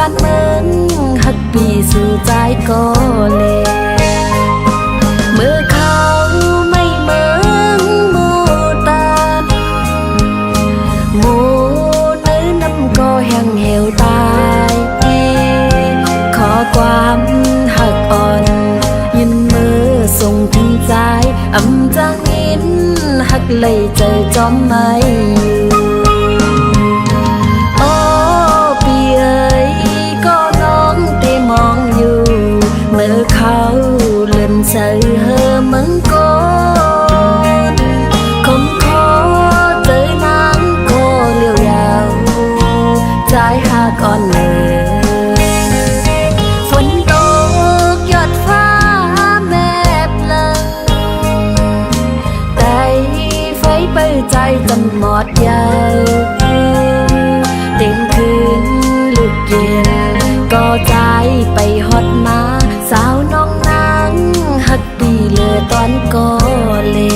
ปันเมืองหักปีสู่ใจก็เลยเมื่อเขาไม่เมืองโมตาโมเนื้อน้ำก็แห้งเหี่ยวตายขอความหักอ่อนยินมือส่งถึงใจอำจังอินหักเลยเจอจอมไม่โอ้ปีเอ๋ยก็น้องได้มองอยู่เมื่อเขาเลื่อนใส่เฮอมังกรคมคอเจอนางก็เลี้ยวยาวใจหักอ่อนเลยฝนตกหยดฟ้าแม่เพลิงแต่ไฟเปิดใจจนหมดยาวเต็มคืนลึกเย็นก็ใจไปฮอดมาสาวน้องนางหักปีเลือตอนก็เลย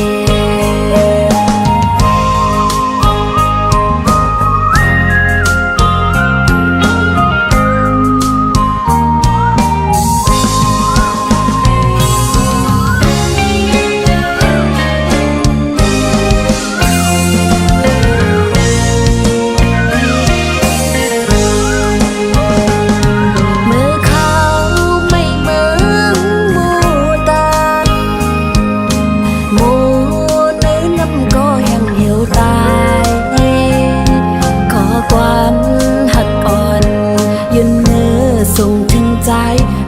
ส่งถึงใจ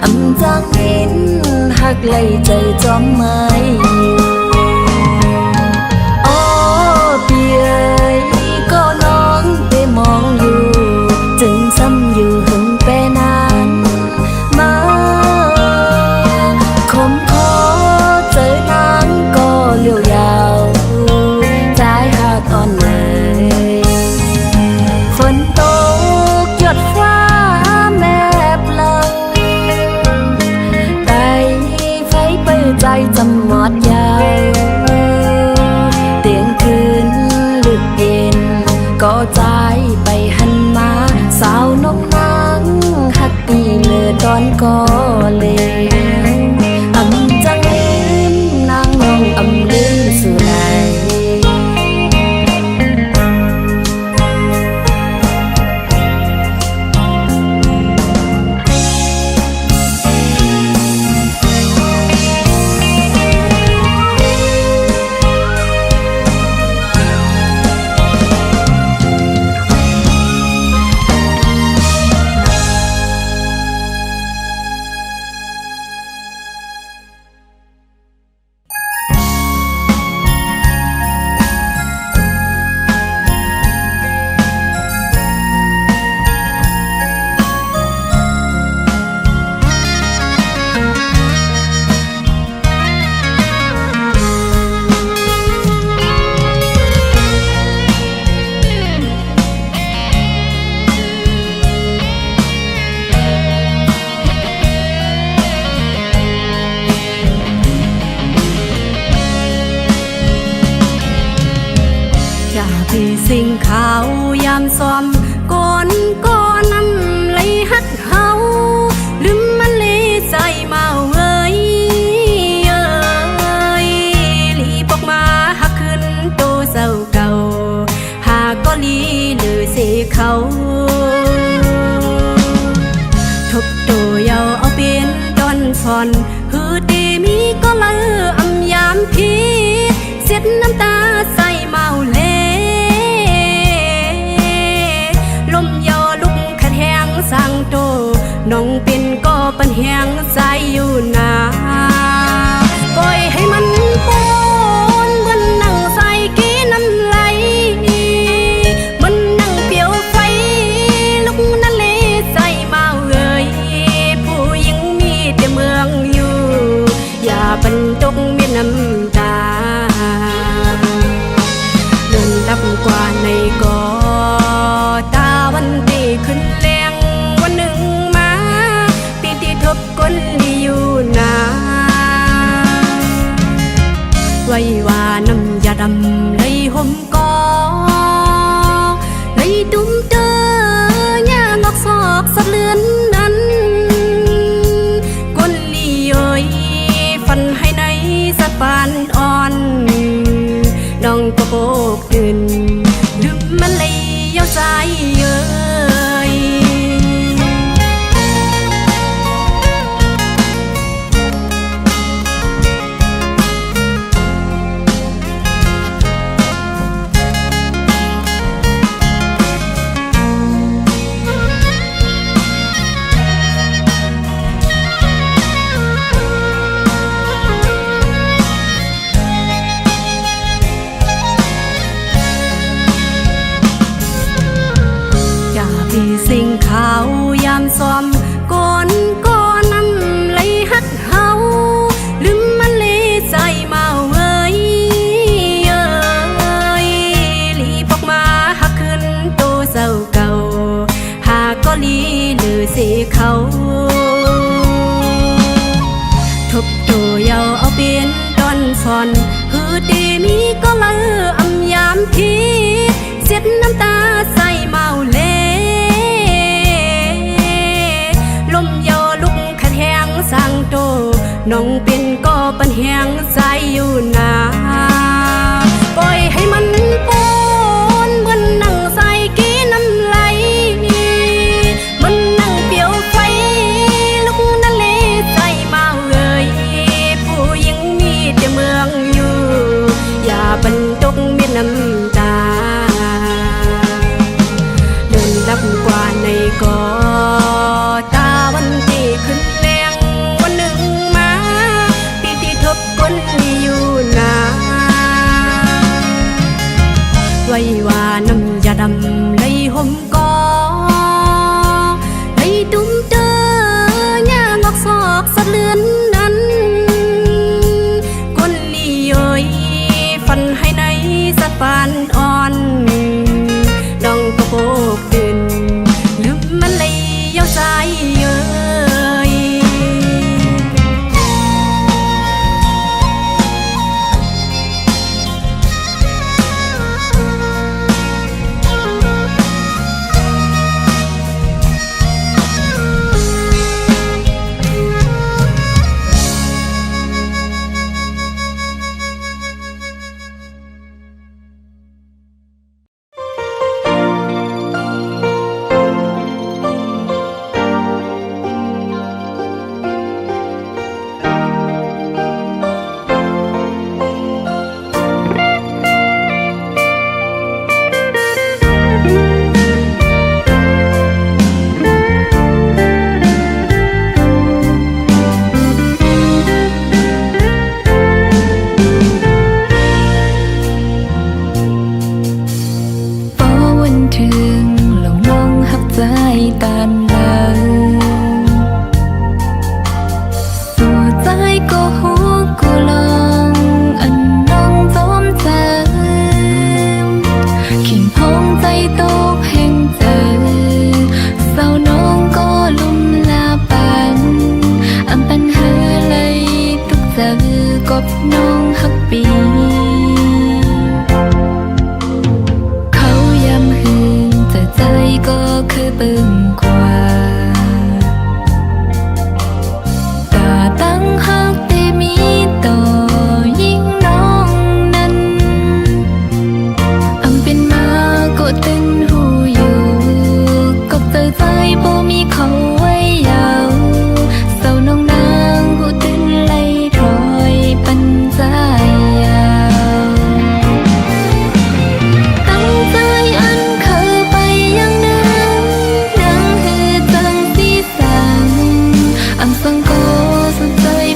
อำจังอินหักเลยใจจอมไม่โอ้ปีเอ๋ยก็น้องได้มองอยู่จึงซ้ำอยู่หึงไปนานมาคมคอเจอนางก็เลี้ยวยาวใจหักอ่อนเลยฝนตกหยดฟ้าใจจำหมดยาวเตียงคืนลึกเย็นก็ใจไปหันมาสาวน้องนางหักปีเลือตอนก็เลยอำจังลืมนางน้องอำลืมสู่ไหนสิ่งขาวยามซ้อมก่อนก็นำไหลฮักเฮาลืมมันเลยใจมาเอ้ยเอ้ยลีปอกมาหักขึ้นโตเศร้าเก่าหากก็ลีหรือเสเขาทบโตเยาเอาเป็นดอนซอนฮือตีมีก็ละอำยามพี่เสียดน้ำตาใส่เมาเลสั่งโตน้องเป็นก็ปัญแหงใจอยู่นาปล่อยให้มันปนเหมือนนั่งใส่กี้น้ำไหลมันนั่งเปียวไฟลุกนั่นเลยใจมาเอ่ยผู้หญิงมีแต่เมืองอยู่อย่าบรรจงมีน้ำตาเดินดับกว่าในก่อตาวันตีขึ้นคนดีอยู่นาไว้ว่าน้ำยาดำเลยห่มกอเลยตุ้มเตอหญ้างอกซอกสะเลือน ฝันให้ในสักปานอ่อนน้องก็โบกตื่นลืมมันเลยยาวใจเย้ยสิ่งขาว ยามซ้อมก่อนก็นำไหลฮักเฮาลืมมันเลยใจมาเว้ยเอ้ยลีบออกมาหักขึ้นโตเศร้าเก่าหากก็ลีหรือสิเขาทบโตเยาเอาเป็นดอนฟอนหือดีมีก็เลืออำยามพีเสียดน้ำตาใส่เมาเล่ลมเยาลุกขัดแหงสั่งโตน้องเป็นก็ปัญแหงใจอยู่นาปล่อยให้มันปนเหมือนนั่งใส่กี้น้ำไหลมันนั่งเปียวไฟลุกนั่นเลยใจเมาเอ่ยผู้หญิงมีแต่เมืองอยู่อย่าบรรทกเม็ดน้ำตาเดินลับกว่าในก่อตาวันที่ขึ้นแรงวันหนึ่งมาปีที่ทบก้นอยู่นาไว้ว่าน้ำยาดำเลยห่มกอเลยตุ้มเตย่างออกซอกสะเลือนนั้นก้นลีเย้ยฝันให้ในสักปานอ่อนน้องก็โบกตื่นลืมมันเลยยาวใจเย้ยI'm sang cô xuân tươi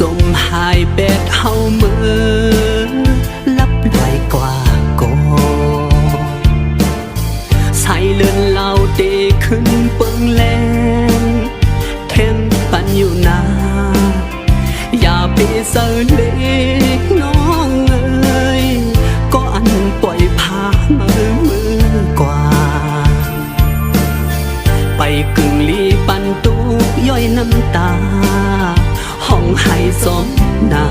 สมหายเป็ดเฮาเมือลับลอยกว่าโกใส่เลือนเหล่าเดขึ้นเปิงแลงเทมปันอยู่นาอย่าไปเสือเล็กน้องเอ้ยก็อันปล่อยพามือกว่าไปกึ่งลีปันตุกย่อยน้ำตาห้องให้สมนา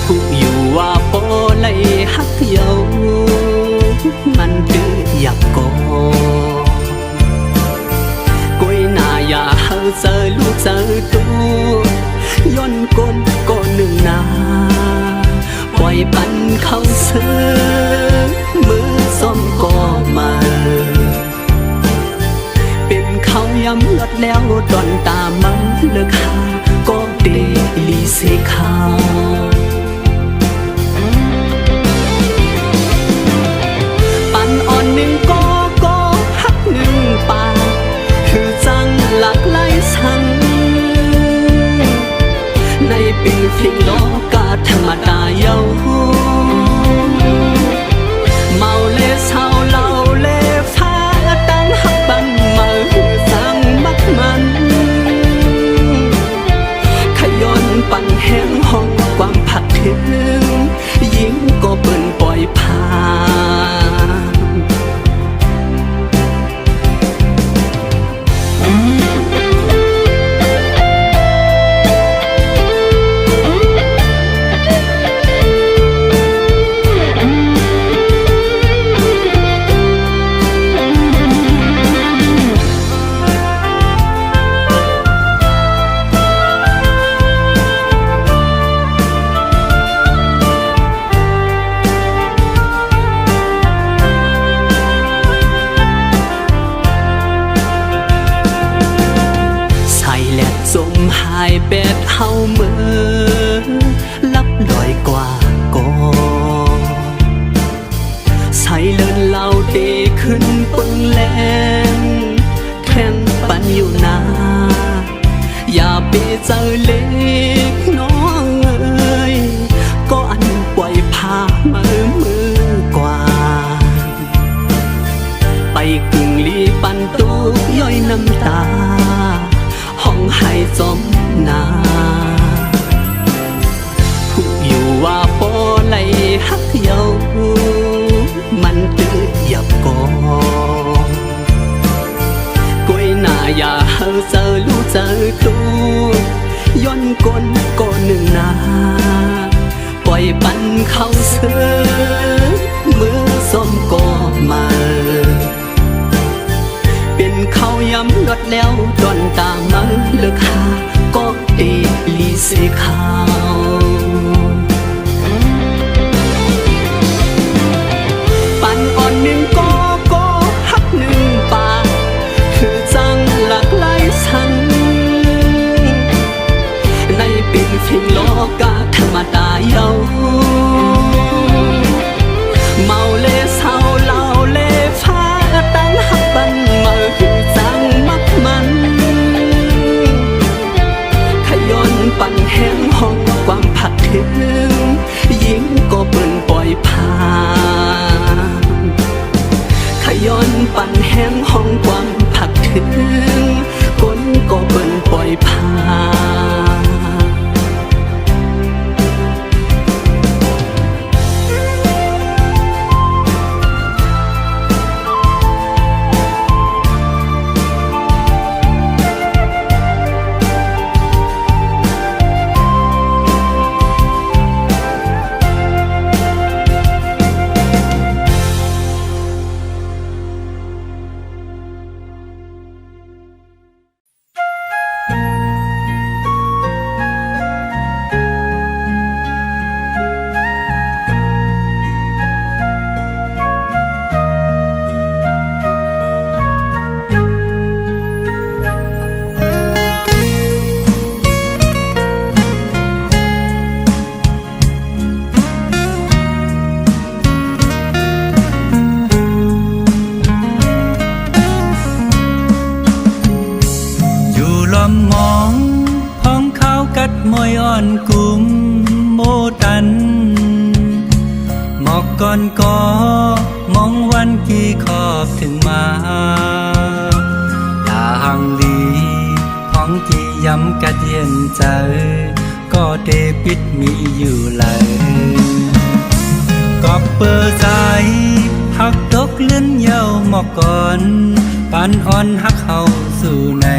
ผู้อยู่ว่าปอไหลหักเยามันดื้ออยากกอกวยหน้าอย่าเฮาเจอลูกเจอตัวย้อนกลก็หนึ่งนาปล่อยปันเขาเสือมือส้มก็มาเป็นเขาย้ำลดแล้วตอนตามมาเลิกหาก็เดลีเสขาวปันอ่อนหนึ่งก็หักหนึ่งป่าคือจังหลักไล่สังในปีฟิงโลกาธรรมดาเยาเมาเลเศร้าเล่าเลฟ้าตั้งหักบังมาสั่งมักมันขย้อนปั่นแห้งห้องความผักถึงยิ่งก็เปิ่นปล่อยผ่านสมหายเป็ดเฮาเมือลับลอยกว่าก็ใส่เลินเหล่าเดขึ้นปึงแลงแข่งปันอยู่นาอย่าไปเจอเล็กน้องเอ้ยก็อันปล่อยพามือกว่าไปกึ่งลีปันตุกย่อยน้ำตาห้องให้สมนาผู้อยู่ว่าปอไหลหักเยามันตื้อหยับกอกวยหน้าอย่าเฮาเจอลูกเจอตัวย้อนกลก็หนึ่งนาปล่อยปันเขาเสือมือส้มก็มาเป็นเขาย้ำลดแล้วตอนตามมาเลิกหาก็เดลีเสขาวปันอ่อนหนึ่งก็หักหนึ่งป่าคือจังหลักไล่สังในเป็นฟิงโลกาธรรมดาเยาเมาเลเศร้าเล่าเลฟ้าตั้งหักบังมาคือจังมักมันขย้อนปั่นแห้งห้องความผักถึงยิ่งก็เปิ่นปล่อยผ่านขย้อนปั่นแห้งห้องความผักถึงคนก็เปิ่นปล่อยผ่าน มวยอ่อนกุมโมตันหมอกก่อนก็มองวันกี่ขอบถึงมาตาหังลีพ้องกี่ย้ำกะเทียนใจก็เดปิดมีอยู่เลยก็เปิดใจหักตกเลื่อนเย้าหมอกก่อนปานอ่อนหักเข้าสู่ใน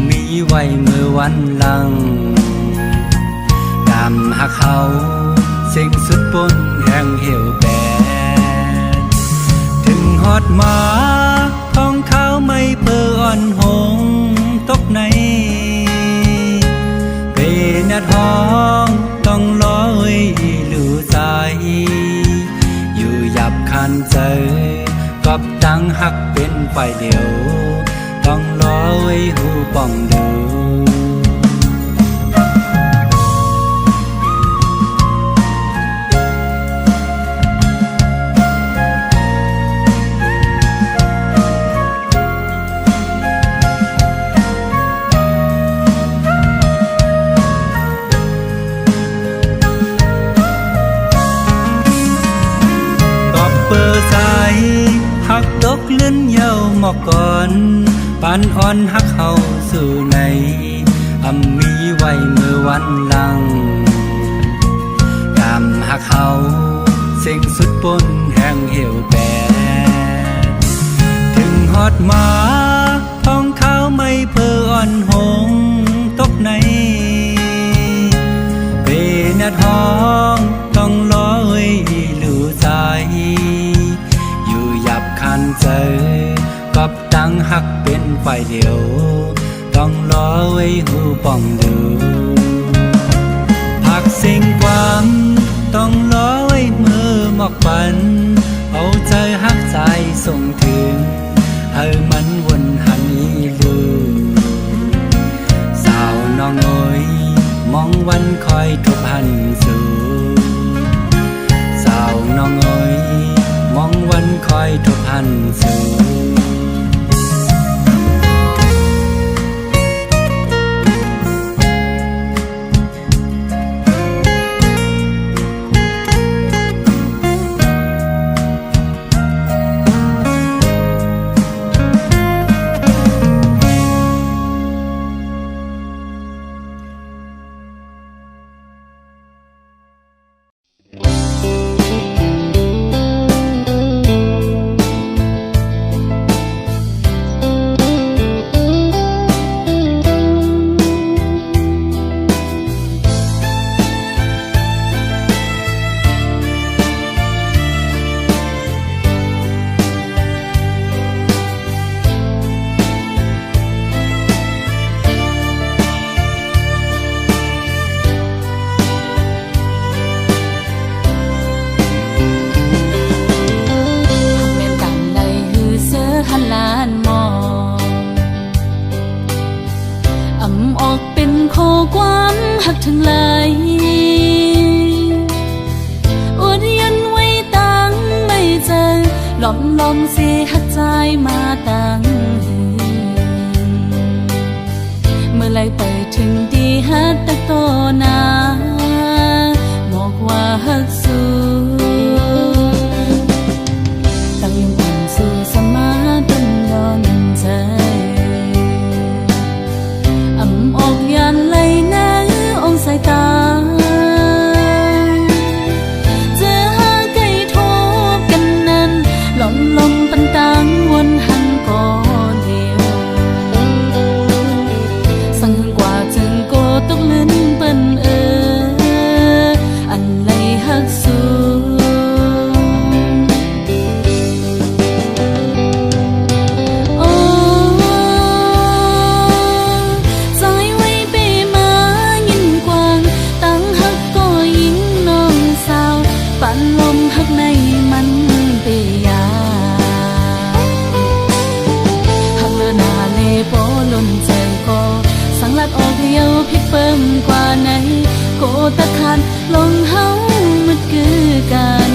มีไว้เมื่อวันหลังดำหักเขาสิ่งสุดปนแห่งเหี่ยวแปดถึงฮอดมาท้องเขาไม่เปื้ออ่อนหงตกในเปนท้องต้องลอยลู่ใจอยู่หยับคันเจอกับดังหักเป็นไฟเดียวต้องรอไว้หูป้องดูก็เปิดใจหักตกเลื่อนเย้าหมอกก่อนปานอ่อนหักเข้าสู่ในมีไว้เมื่อวันหลังดำหักเขาสิ่งสุดปนแห่งเหี่ยวแปดถึงฮอดมาท้องเขาไม่เปื้ออ่อนหงตกในเปนท้องต้องลอยลู่ใจอยู่หยับคันเจอกับดังหักเป็นไฟเดียวต้องรอไว้หูป้องดูผักสิ่งความต้องรอไว้มือหมอกปันเอาใจหักใจส่งถึงให้มันวนหันอีลูสาวน้องเอ๋ยมองวันคอยทบหันสู่สาวน้องเอ๋ยมองวันคอยทบหันสู่ลมเสียหักใจมาตั้งเมื่อไรไปถึงดีฮักตะโตนาบอกว่าฮักสู้ตั้งยังอ่อนสู้สมาต้นย้อนใจออกยันเลยนะองสายตาลมปันตังวนหันก่อนเดียวสั่งกว่าจึงโกตกลื่นเปิ้นอันไรฮักสู้โอ้ใจไว้ไปมายินกว้างตั้งฮักก็ยิ่งน้องสาวปั่นลมฮักในมันเปียโปล้นใจก็สังลัดออกเดียวพิดเปิ่มกว่าไหนโกตะคันลงเฮามืดคือกัน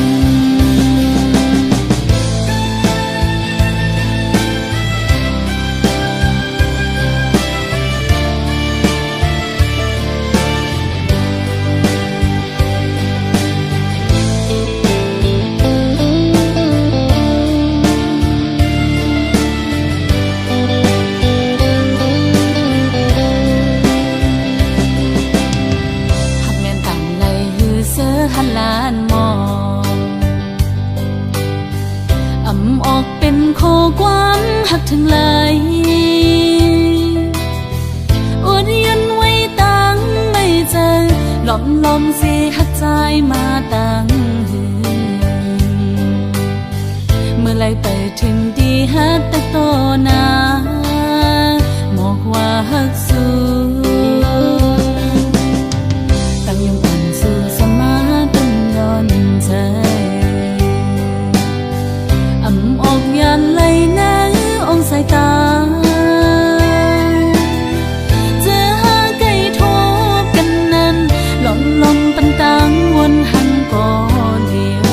ลมสิหักใจมาตั้งเมื่อไรไปถึงดีฮัดแต่โตนาบอกว่าฮักสูตั้งยงปั่นสู่สมาตั้งย้อนใจออกยันเลยนะองสายตาจะหาไก่ทบกันนั้นลมปันตังวนหันก่อนเดียว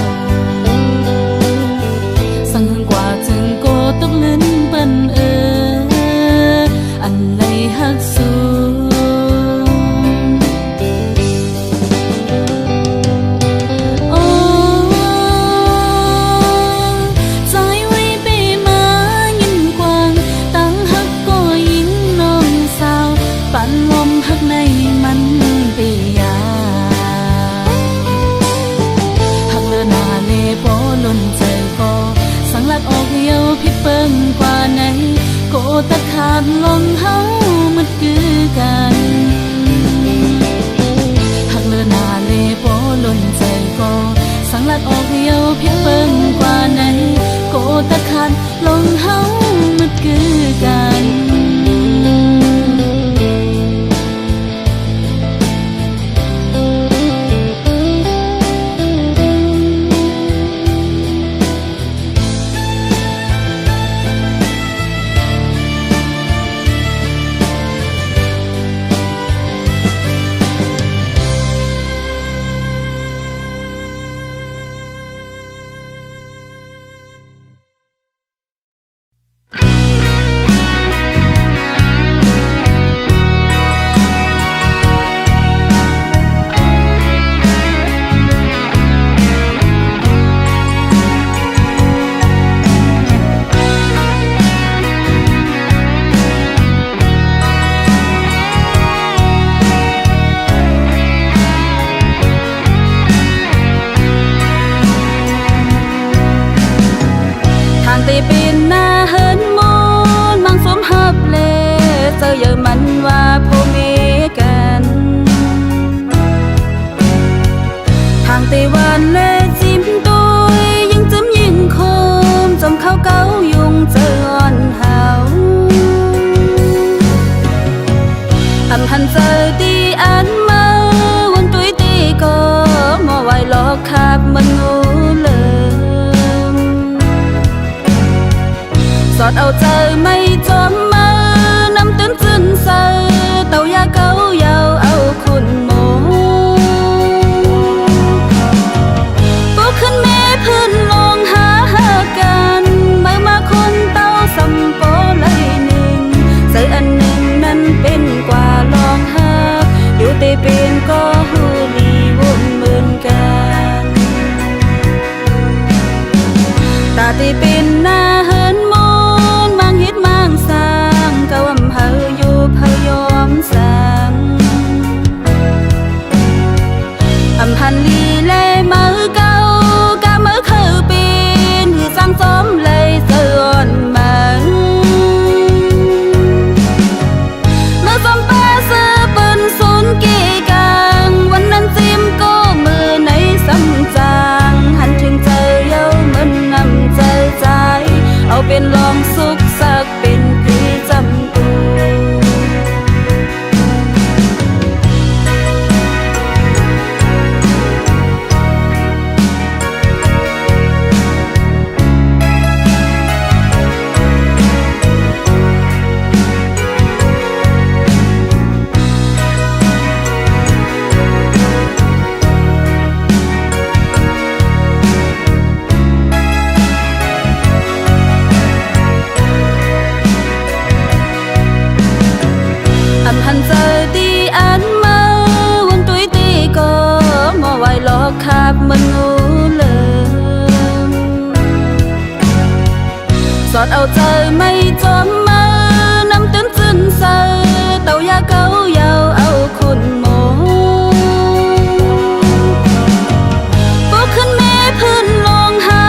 สั่งกว่าจึงโกตกลิ้นเปิ้นอันเลยหักสูพี่เปิ้งกว่าไหนโกตัดขาดลงเฮามันคือกันหักเลือหน้าเลโปล้นใจก็สังลัดออกเดียวพี่เปิ้งกว่าไหนโกตัดขาดลงเฮามันคือกันเป็นหน้าเฮินมนมังสมฮับเลเจอเยอะมันว่าพ่อเมกันทางเตวันเลจิ้มตุยยิ่งจำยิ่งคมจำเข้าเก้ายุงเจออ่อนเฮาหันเจอตีอันมาวันตุยตีก็มอไว้ลอกขับมันงูเลยสอดเอาใจไม่จอมมือนำตื่นจืนเสือเต่ายาเก้ายาวเอาคุณโมปูขึ้นแม่พื้นลงหากันเมื่อมาคนเต่าสัมโปเลยหนึ่งใจอันหนึ่งนั้นเป็นกว่าลองหักอยู่แต่เป็นก็หูลีวนเหมือนกันตาที่เป็นหน้าเฮินโมสร้างกะวำเฮาอยู่พยอมสร้างพันลีเล่มือเก่ากะมือคือปีนหือสร้างซ้อมเลยเสื่อมมาเมื่อซ้อมแปะเสื้อปืนศูนย์กี่กลางวันนั้นจิ้มก็มือในซ้ำจางหันถึงใจเย้ามันนำใจใจเอาเป็นลองสุขสักเป็นจำตัวหันเจอตีอันมาวันตุยตีก็มอไว้ลอกขับมันงูเลยสอดเอาใจไม่จอมมือนำตื่นจืนเสือเต่ายาเก้ายาวเอาคุณโมปูขึ้นแม่พื้นลงหา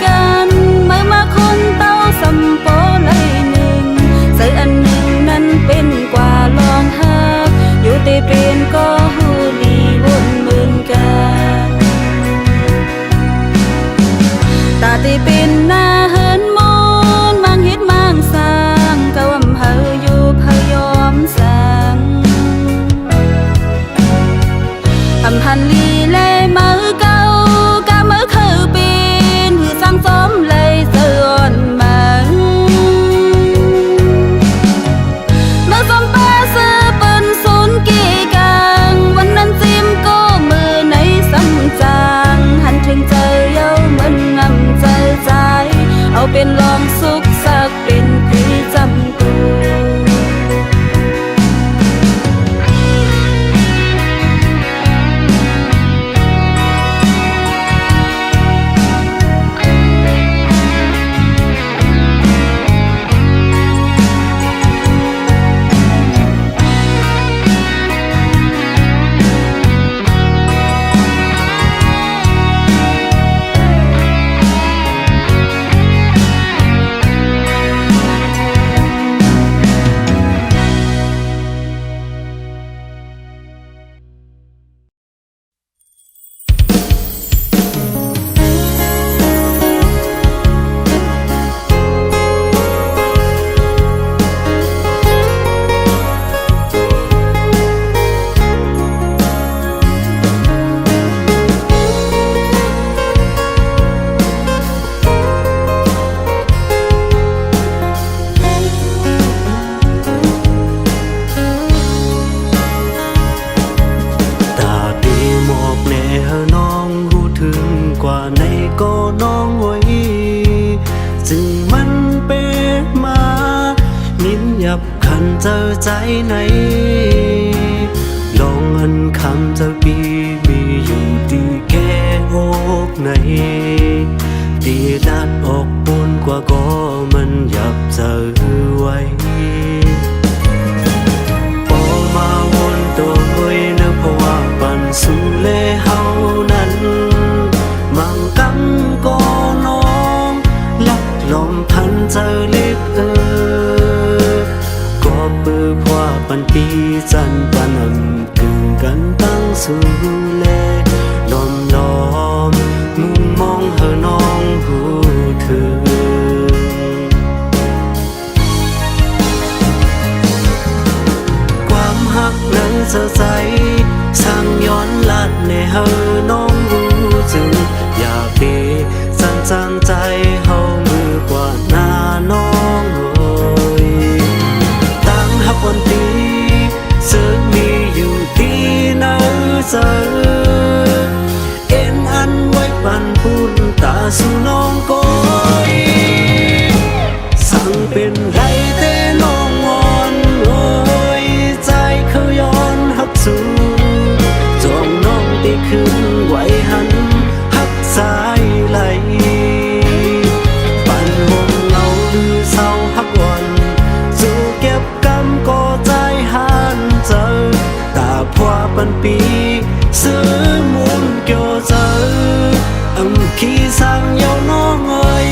กันเมื่อมาคนเต่าสัมโปเลยหนึ่งใจอันหนึ่งนั้นเป็นกว่าลองหักอยู่แต่เป็นก็หูลีว เจอใจไหนลองอันคำเจอปีมีอยู่ดีแก่อกไหนตีดัดออกบนกว่าก็มันหยับเจอไว้พอมาวนตัวเฮ้ยนะเพราะว่าปันสู่เลเฮานั้นมังกำก็น้องลักลมพันเจอเล็กก็ปื้อพว่าปันปีจันปันกึ่งกันตั้งสู่เลล้อมมุมมองเฮอน้องหูถึงความหักนั้นเสียใจสร้างย้อนลัดในเฮอน้องรู้จึงอย่าเปสั่นจางใจเฮามือกว่าหน้าน้องตั้งหักวันปีซึ่งมีอยู่ที่ไหนเจอเอ็นอันไว้ปันปุ่นตาสู่น้องก้อยสั่งเป็นไรแต่น้องงอนโอ้ยใจเขาย้อนหักสู่จองน้องได้ขึ้นไหวหันหักสายไหลปันวงเงาหรือเศร้าหักวันสู่เก็บกำก็ใจหันเจอตาพว่าปันปีซื้อมุนเกี่ยวเจอขี้สั่งยาวน้องเอ้ย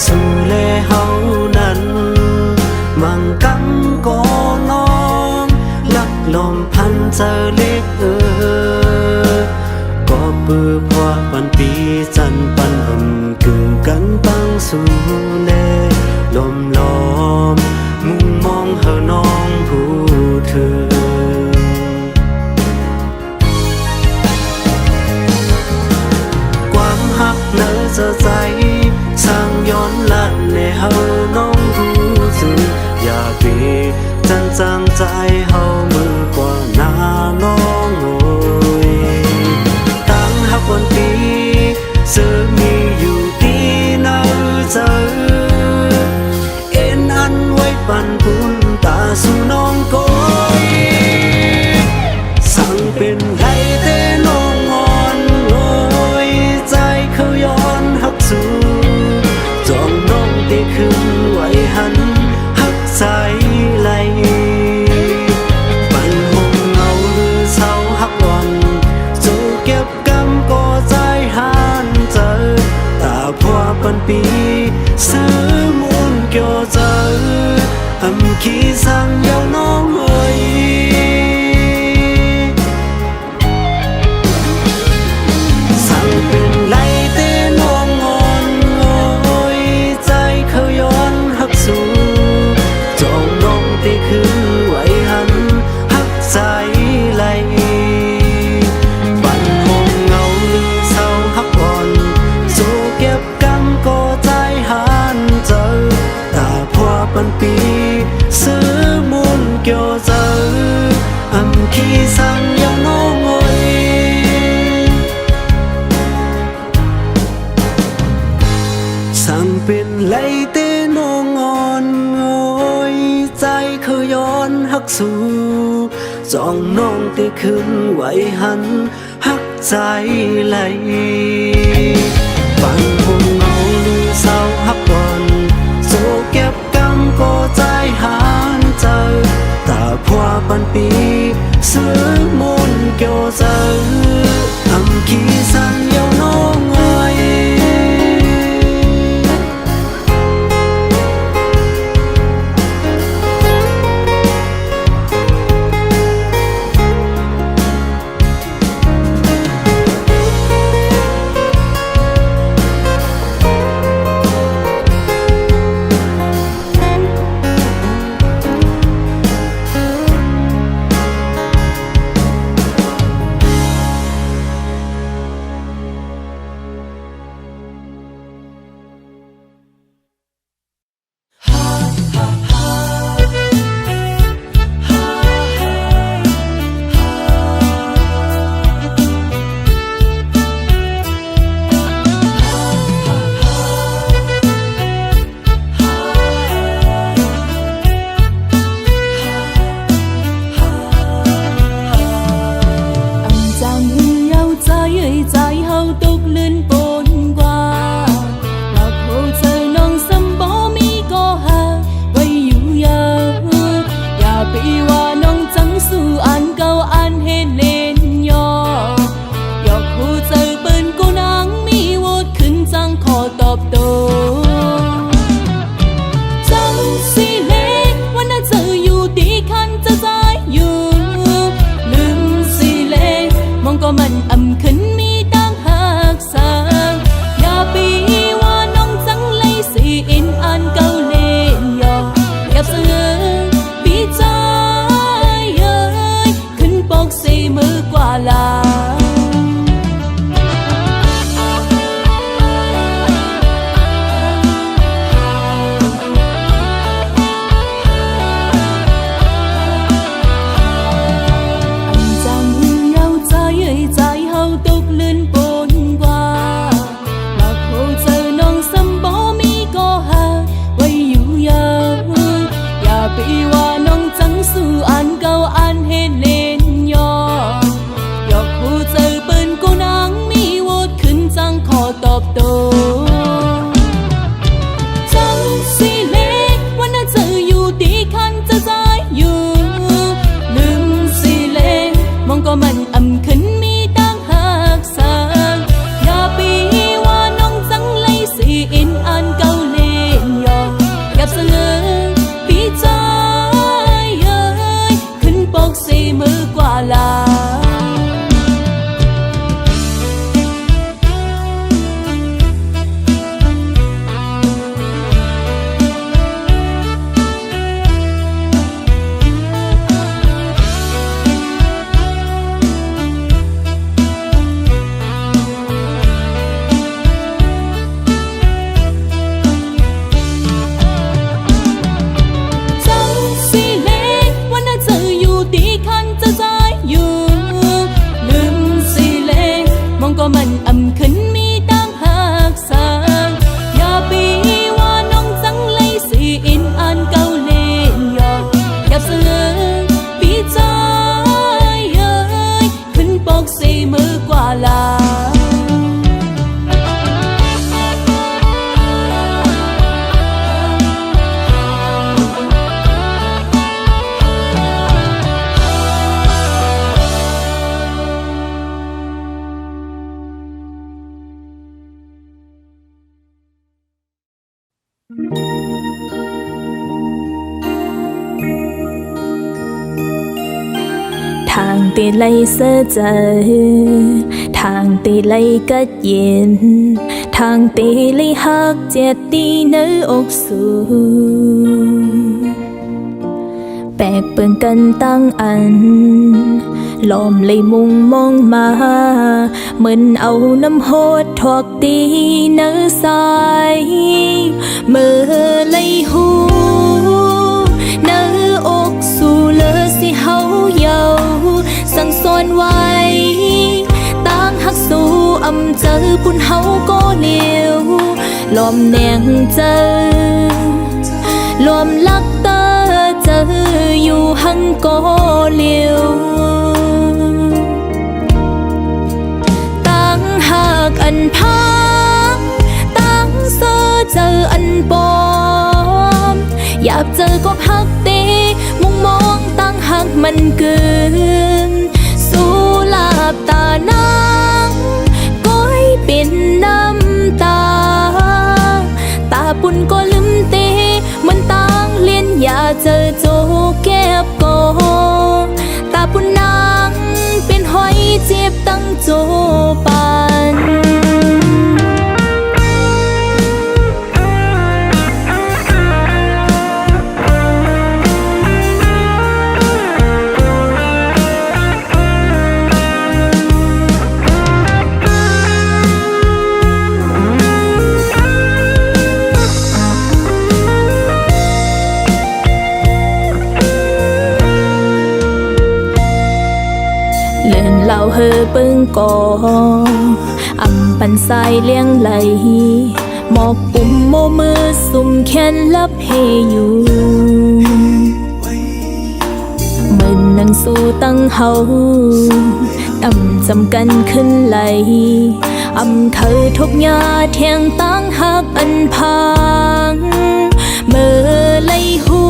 สู่เลเฮานั้นมังกำก็น้องลักลมพันเจอเล็กก็ปื้อพว่าปันปีจันปันกึ่งกันตั้งสู่เลลมล้อมมุมมองเฮอน้องผู้ถึงความหักเนื้อเจอใจสร้างย้อนลัดในเฮาน้องรู้สึกอย่าเปจันจางใจเฮามือกว่าหน้าน้องโอยตั้งหักวันปีซึ่งมีอยู่ที่ไหนเจอเอ็นอันไว้ปันปุ่นตาสู่น้องก้อยสั่งเป็นไรแต่น้องงอนโอยใจเขาย้อนหักสู่จองน้องได้ขึ้นไหวหันหักใจไหลปันหงเงาหรือเศร้าหักวันจู่เก็บกำก็ใจหันเจอตาพว่าปันปีซื้อมุนเกี่ยวเจอขี้สั่งยาวน้องเอ้ยสั่งเป็นไรแต่น้องงอนโอ้ยใจเขาย้อนหักสู่จองน้องได้ขึ้นไหวหันหักใจไหลปันหงเงาหรือเศร้าหักอ่อนสู่เก็บกำก็ใจหันเจอตาพว่าปันปีซื้อมุนเกี่ยวเจอขี้สั่งยาวน้องเอ้ยสั่งเป็นไรแต่น้องงอนโอ้ยใจเขาย้อนหักสู่จองน้องได้ขึ้นไหวหันหักใจไหลปันหงเงา เศร้าฮักบนสู้เก็บกำก็ใจหานเจอตาพัวปันปีซื้อมุนเกี่ยวเจอทำขี้สันเยาวน้องเอ้ยThang tê lây sơ giờ Thang tê lây cất yên Thang tê lây hát chết đi nơi ốc xu Bẹc bừng cân tăng ăn Lòm lây mùng mong mà Mình âu nâm hốt thuộc đi nơi sai Mơ lây hú nơi ốc xu lơ si hấu dầu Sang son vai tăng hắc su âm chơ bún hấu có liều Lòm nèng chơ Lòm lắc tơ chơ dù hăng có liều Tăng hạc ẩn phá Tăng sơ เจออันปลอมอยากเจอก็พักตีมุงมองตั้งหักมันเกินสู้หลับตานางก้อยเป็นน้ำตาตาปุ่นก็ลืมตีมันต่างเลียนอย่าเจอโจเก็บก่อตาปุ่นนางเป็นหอยเจ็บตั้งโจปานเลื่อนเหล่าเฮอปึ้งก่ออำปันสายเลี้ยงไหลหมอกปุ่มโมมือสุ่มแขนลับเฮอยู่เหมือนนังสู้ตั้งเฮาต่ำจำกันขึ้นไหลอำเคยทบยาเทียงตั้งหักอันพังเมื่อไหลหู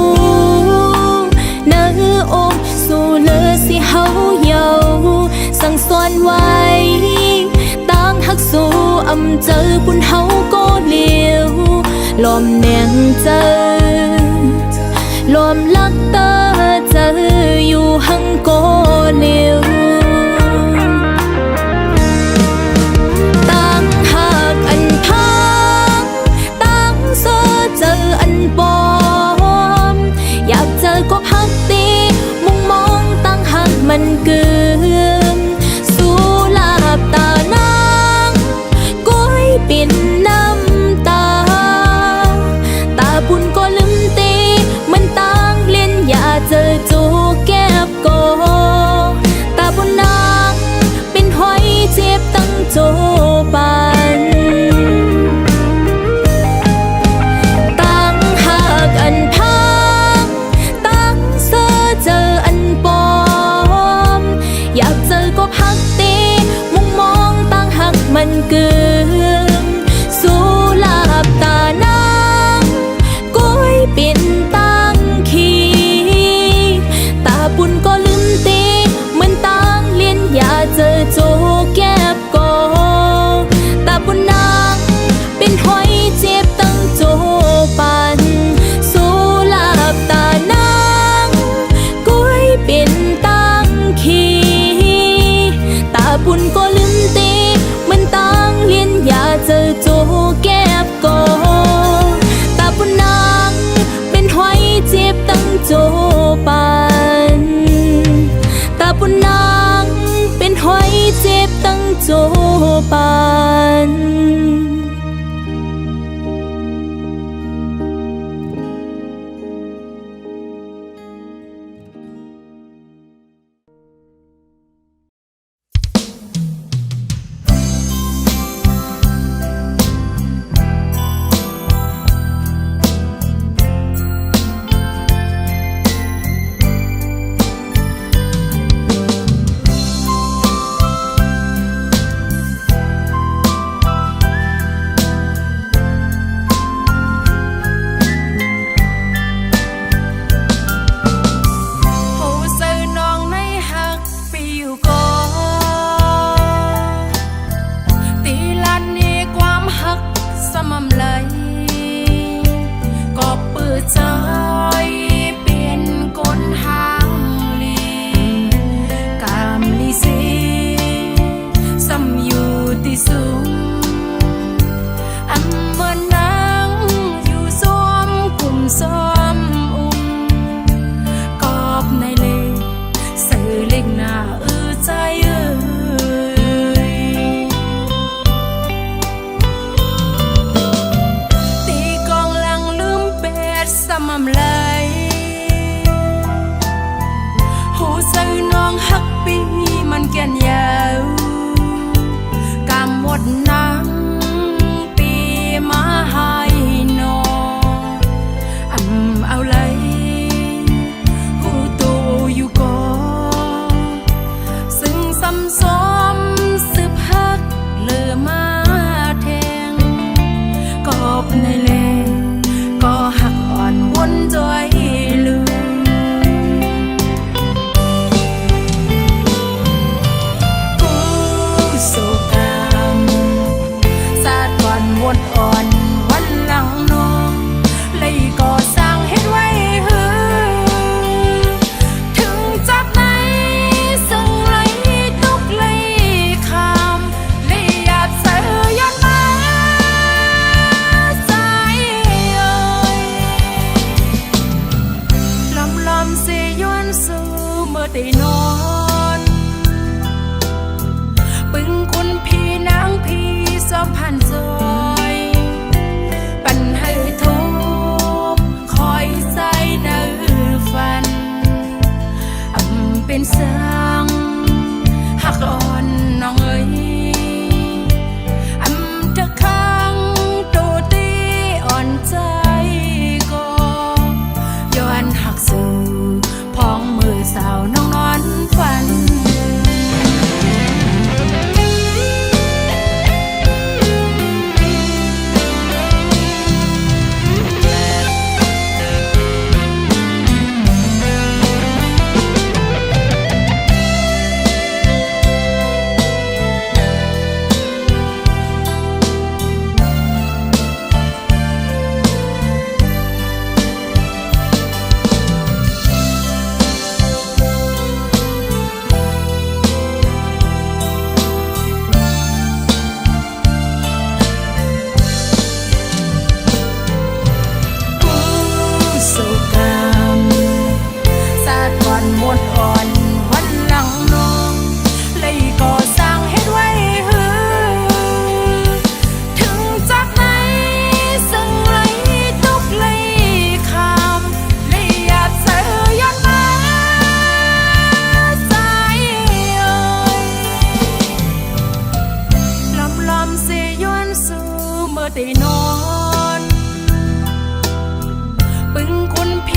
เนื้ออกสู่เลือสิเฮาเยาสั่งสอนไว้ตั้งหักสู่อำเจอปุ่นเฮาก็เลียวลอมแนงเจอลอมลักเตอเจออยู่หังก็เลียวตั้งหักอันพังตั้งโซเจออันปลอมอยากเจอก็พักตีมุงมองตั้งหักมันเกินสู้หลับตานางก้อยเป็นน้ำตาตาปุ่นก็ลืมตีมันต่างเลียนอย่าเจอโจเก็บก่อตาปุ่นนางเป็นหอยเจ็บตั้งโจปานตั้งหักอันพังตั้งเสื้อเจออันปลอมอยากเจอก็พักตีมุงมองตั้งหักมันเกินสู้หลับตานางก้อยเป็นตั้งขีตาปุ่นก็ลืมตีมันตั้งเลียนอย่าเจอโจเก็บก่อตาปุ่นนางเป็นหอยเจ็บตั้งโจปานสู้หลับตานางก้อยเป็นตั้งขีตาปุ่นก็ลืมตีมันตั้งเลียนอย่าเจอโจเก็บก่อตาปุ่นนางเป็นหอยเจ็บตั้งโจปานตาปุ่นนางเป็นหอยเจ็บตั้งโจปานในแล ตีนอนปึงคุณพี่นางพี่สอบผ่านซอยปันให้ทุกคอยใส่เนื้อฟันเป็นสังหักอ่อนน้องเอ้ยจะค้างตัวตีอ่อนใจก็ย้อนหักสู่พองมือสาวน้องนอนฝันหมดอ่อนวันหลังน้องเลยก่อสร้างเฮ็ดไว้หือถึงจากไหนซึ่งไหลตุกเลยคำเลยอยากเสือย้อนมาสายเอ่ยลอมเสียย้อนสู่เมื่อตีนอนปึงคุณพี่